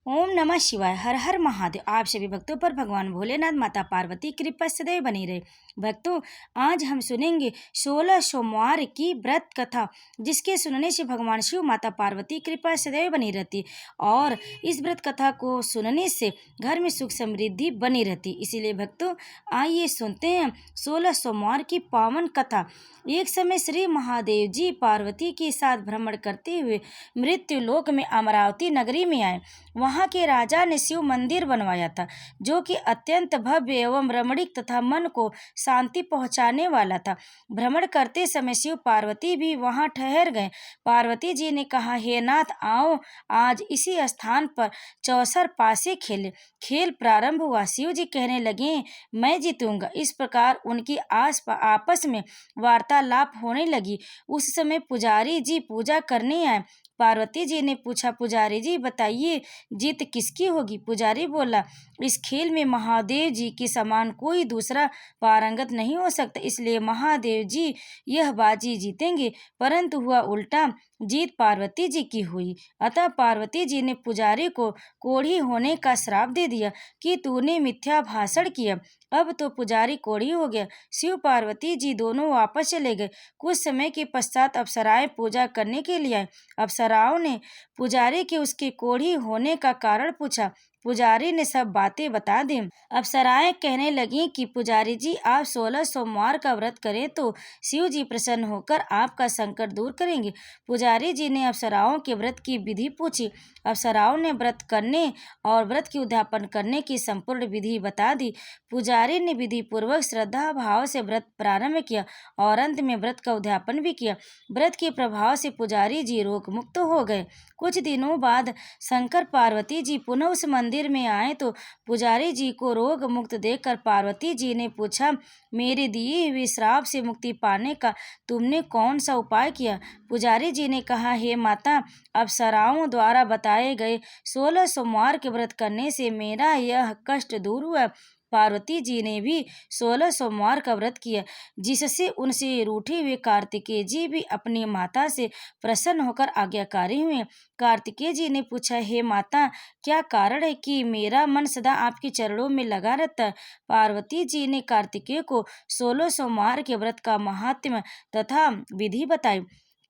ओम नमः शिवाय। हर हर महादेव। आप सभी भक्तों पर भगवान भोलेनाथ माता पार्वती कृपा सदैव बनी रहे। भक्तों, आज हम सुनेंगे 16 सोमवार की व्रत कथा, जिसके सुनने से भगवान शिव माता पार्वती कृपा सदैव बनी रहती और इस व्रत कथा को सुनने से घर में सुख समृद्धि बनी रहती। इसीलिए भक्तों, आइए सुनते हैं 16 सोमवार की पावन कथा। एक समय श्री महादेव जी पार्वती के साथ भ्रमण करते हुए मृत्यु लोक में अमरावती नगरी में आए। वहाँ के राजा ने शिव मंदिर बनवाया था, जो कि अत्यंत भव्य एवं रमणीक तथा मन को शांति पहुँचाने वाला था। भ्रमण करते समय शिव पार्वती भी वहाँ ठहर गए। पार्वती जी ने कहा, हे नाथ, आओ आज इसी स्थान पर चौसर पासे खेले। खेल प्रारंभ हुआ। शिव जी कहने लगे, मैं जीतूंगा। इस प्रकार उनकी आपस में वार्तालाप होने लगी। उस समय पुजारी जी पूजा करने आए। पार्वती जी ने पूछा, पुजारी जी बताइए, जीत किसकी होगी? पुजारी बोला, इस खेल में महादेव जी के समान कोई दूसरा पारंगत नहीं हो सकता, इसलिए महादेव जी यह बाजी जीतेंगे। परंतु हुआ उल्टा, जीत पार्वती जी की हुई। अतः पार्वती जी ने पुजारी को कोढ़ी होने का श्राप दे दिया कि तूने मिथ्या भाषण किया। अब तो पुजारी कोढ़ी हो गया। शिव पार्वती जी दोनों वापस चले गए। कुछ समय के पश्चात अप्सराएं पूजा करने के लिए आए। अप्सराओं ने पुजारी के उसके कोढ़ी होने का कारण पूछा। पुजारी ने सब बातें बता दी। अप्सराएं कहने लगी कि पुजारी जी, आप 16 सोमवार का व्रत करें तो शिव जी प्रसन्न होकर आपका संकट दूर करेंगे। पुजारी जी ने अप्सराओं के व्रत की विधि पूछी। अप्सराओं ने व्रत करने और व्रत की उद्यापन करने की संपूर्ण विधि बता दी। पुजारी ने विधि पूर्वक श्रद्धा भाव से व्रत प्रारंभ किया और अंत में व्रत का उद्यापन भी किया। व्रत के प्रभाव से पुजारी जी रोग मुक्त हो गए। कुछ दिनों बाद शंकर पार्वती जी पुनः उस मंदिर में आए तो पुजारी जी को रोग मुक्त देखकर पार्वती जी ने पूछा, मेरे दिए हुए श्राप से मुक्ति पाने का तुमने कौन सा उपाय किया? पुजारी जी ने कहा, हे माता, अप्सराओं द्वारा बताए गए 16 सोमवार के व्रत करने से मेरा यह कष्ट दूर हुआ। पार्वती जी ने भी 16 सोमवार का व्रत किया, जिससे उनसे रूठे हुए कार्तिकेय जी भी अपनी माता से प्रसन्न होकर आज्ञाकारी हुए। कार्तिकेय जी ने पूछा, हे माता, क्या कारण है कि मेरा मन सदा आपके चरणों में लगा रहता है? पार्वती जी ने कार्तिकेय को 16 सोमवार के व्रत का महात्म्य तथा विधि बताई।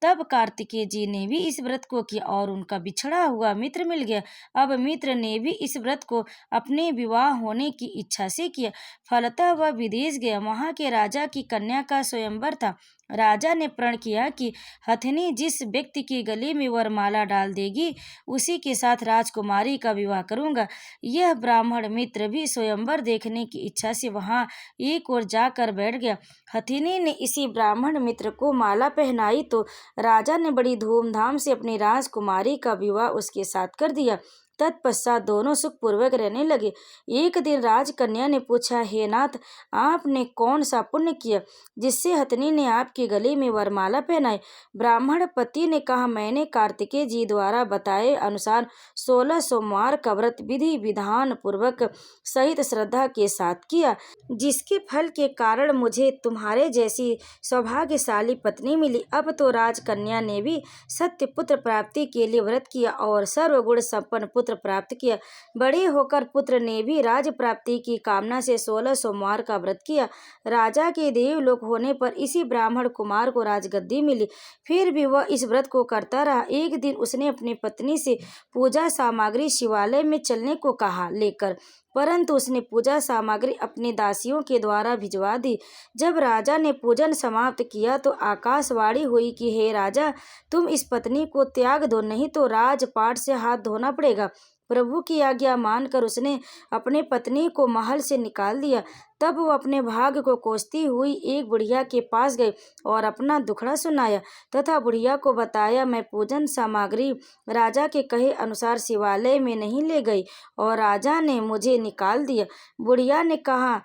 तब कार्तिकेय जी ने भी इस व्रत को किया और उनका बिछड़ा हुआ मित्र मिल गया। अब मित्र ने भी इस व्रत को अपने विवाह होने की इच्छा से किया। फलतः वह विदेश गया। वहाँ के राजा की कन्या का स्वयंवर था। राजा ने प्रण किया कि हथिनी जिस व्यक्ति के गले में वरमाला डाल देगी, उसी के साथ राजकुमारी का विवाह करूंगा। यह ब्राह्मण मित्र भी स्वयंवर देखने की इच्छा से वहाँ एक ओर जाकर बैठ गया। हथिनी ने इसी ब्राह्मण मित्र को माला पहनाई तो राजा ने बड़ी धूमधाम से अपनी राजकुमारी का विवाह उसके साथ कर दिया। तत्पश्चात दोनों सुखपूर्वक रहने लगे। एक दिन राजकन्या ने पूछा, हे नाथ, आपने कौन सा पुण्य किया जिससे हथिनी ने आपके गले में वरमाला पहनाई? ब्राह्मण पति ने कहा, मैंने कार्तिकेय जी द्वारा बताए अनुसार 16 सोमवार का व्रत विधि विधान पूर्वक सहित श्रद्धा के साथ किया, जिसके फल के कारण मुझे तुम्हारे जैसी सौभाग्यशाली पत्नी मिली। अब तो राजकन्या ने भी सत्य पुत्र प्राप्ति के लिए व्रत किया और सर्वगुण संपन्न पुत्र प्राप्त किया। बड़े होकर पुत्र ने भी राज प्राप्ति की कामना से 16 सोमवार का व्रत किया। राजा के देवलोक होने पर इसी ब्राह्मण कुमार को राजगद्दी मिली। फिर भी वह इस व्रत को करता रहा। एक दिन उसने अपनी पत्नी से पूजा सामग्री शिवालय में चलने को कहा लेकर, परंतु उसने पूजा सामग्री अपनी दासियों के द्वारा भिजवा दी। जब राजा ने पूजन समाप्त किया तो आकाशवाणी हुई कि हे राजा, तुम इस पत्नी को त्याग दो, नहीं तो राजपाट से हाथ धोना पड़ेगा। प्रभु की आज्ञा मानकर उसने अपने पत्नी को महल से निकाल दिया। तब वो अपने भाग्य को कोसती हुई एक बुढ़िया के पास गई और अपना दुखड़ा सुनाया तथा बुढ़िया को बताया, मैं पूजन सामग्री राजा के कहे अनुसार शिवालय में नहीं ले गई और राजा ने मुझे निकाल दिया। बुढ़िया ने कहा,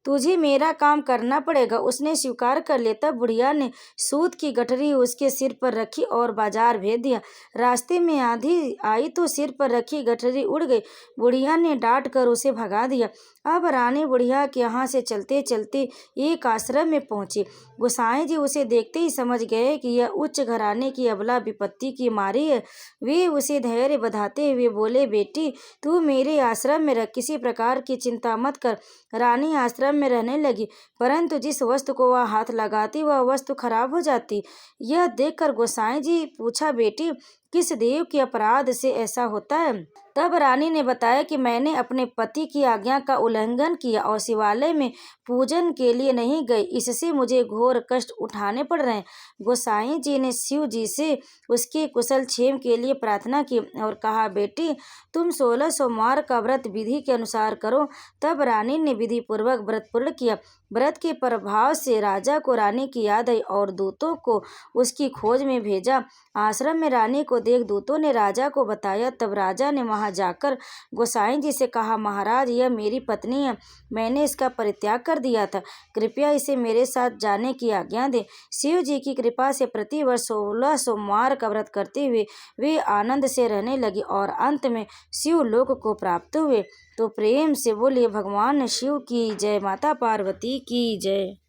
तुझे मेरा काम करना पड़ेगा। उसने स्वीकार कर लिया। तब बुढ़िया ने सूत की गठरी उसके सिर पर रखी और बाजार भेज दिया। रास्ते में आंधी आई तो सिर पर रखी गठरी उड़ गई। बुढ़िया ने डांट कर उसे भगा दिया। अब रानी बुढ़िया के यहाँ से चलते चलते एक आश्रम में पहुंची। गोसाई जी उसे देखते ही समझ गए कि यह उच्च घराने की अबला विपत्ति की मारी है। वे उसे धैर्य बंधाते हुए बोले, बेटी तू मेरे आश्रम में रह, किसी प्रकार की चिंता मत कर। रानी आश्रम में रहने लगी, परंतु जिस वस्तु को वह हाथ लगाती वह वस्तु खराब हो जाती। यह देखकर गोसाई जी पूछा, बेटी किस देव के अपराध से ऐसा होता है? तब रानी ने बताया कि मैंने अपने पति की आज्ञा का उल्लंघन किया और शिवालय में पूजन के लिए नहीं गई, इससे मुझे घोर कष्ट उठाने पड़ रहे हैं। गोसाई जी ने शिव जी से उसके कुशल क्षेम के लिए प्रार्थना की और कहा, बेटी तुम 16 सोमवार का व्रत विधि के अनुसार करो। तब रानी ने विधि पूर्वक व्रत पूर्ण किया। व्रत के प्रभाव से राजा को रानी की याद आई और दूतों को उसकी खोज में भेजा। आश्रम में रानी को देख दूतों ने राजा को बताया। तब राजा ने वहां जाकर गोसाई जी से कहा, महाराज यह मेरी पत्नी है, मैंने इसका परित्याग कर दिया था, कृपया इसे मेरे साथ जाने की आज्ञा दें। शिव जी की कृपा से प्रतिवर्ष 16 सोमवार का व्रत करते हुए वे आनंद से रहने लगी और अंत में शिव लोक को प्राप्त हुए। तो प्रेम से बोलिए भगवान शिव की जय, माता पार्वती की जय।